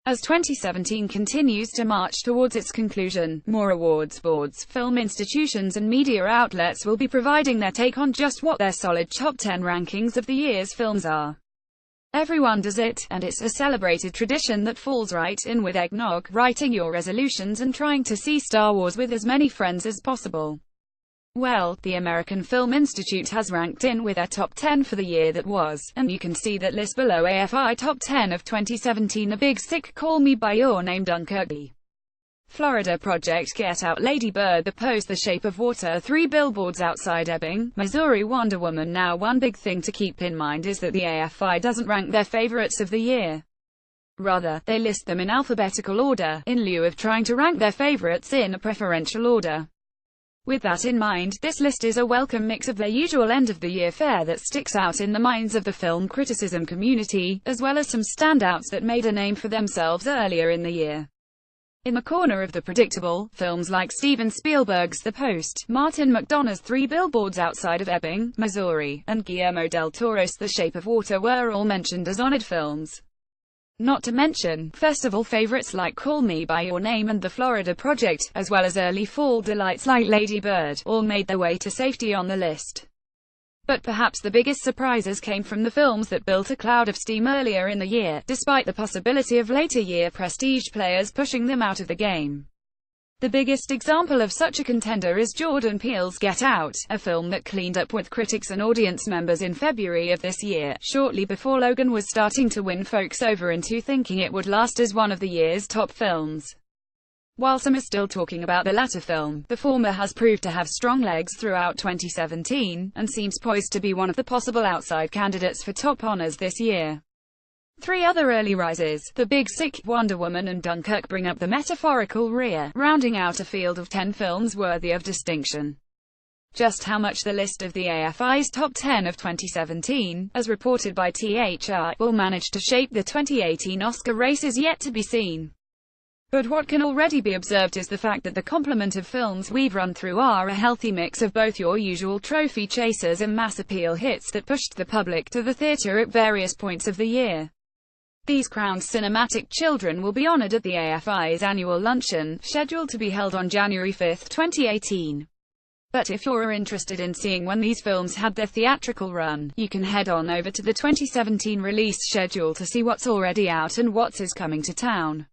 As 2017 continues to march towards its conclusion, more awards boards, film institutions and media outlets will be providing their take on just what their solid top 10 rankings of the year's films are. Everyone does it, and it's a celebrated tradition that falls right in with eggnog, writing your resolutions and trying to see Star Wars with as many friends as possible. Well, the American Film Institute has ranked in with their top 10 for the year that was, and you can see that list below. AFI Top 10 of 2017: The Big Sick, Call Me By Your Name, Dunkirk, Florida Project, Get Out, Lady Bird, The Post, The Shape of Water, Three Billboards Outside Ebbing, Missouri, Wonder Woman. Now, one big thing to keep in mind is that the AFI doesn't rank their favorites of the year. Rather, they list them in alphabetical order, in lieu of trying to rank their favorites in a preferential order. With that in mind, this list is a welcome mix of their usual end-of-the-year fare that sticks out in the minds of the film criticism community, as well as some standouts that made a name for themselves earlier in the year. In the corner of the predictable, films like Steven Spielberg's The Post, Martin McDonagh's Three Billboards Outside of Ebbing, Missouri, and Guillermo del Toro's The Shape of Water were all mentioned as honored films. Not to mention, festival favorites like Call Me By Your Name and The Florida Project, as well as early fall delights like Lady Bird, all made their way to safety on the list. But perhaps the biggest surprises came from the films that built a cloud of steam earlier in the year, despite the possibility of later year prestige players pushing them out of the game. The biggest example of such a contender is Jordan Peele's Get Out, a film that cleaned up with critics and audience members in February of this year, shortly before Logan was starting to win folks over into thinking it would last as one of the year's top films. While some are still talking about the latter film, the former has proved to have strong legs throughout 2017, and seems poised to be one of the possible outside candidates for top honors this year. Three other early rises, The Big Sick, Wonder Woman and Dunkirk, bring up the metaphorical rear, rounding out a field of 10 films worthy of distinction. Just how much the list of the AFI's top 10 of 2017, as reported by THR, will manage to shape the 2018 Oscar race is yet to be seen. But what can already be observed is the fact that the complement of films we've run through are a healthy mix of both your usual trophy chasers and mass appeal hits that pushed the public to the theater at various points of the year. These crowned cinematic children will be honored at the AFI's annual luncheon, scheduled to be held on January 5, 2018. But if you're interested in seeing when these films had their theatrical run, you can head on over to the 2017 release schedule to see what's already out and what is coming to town.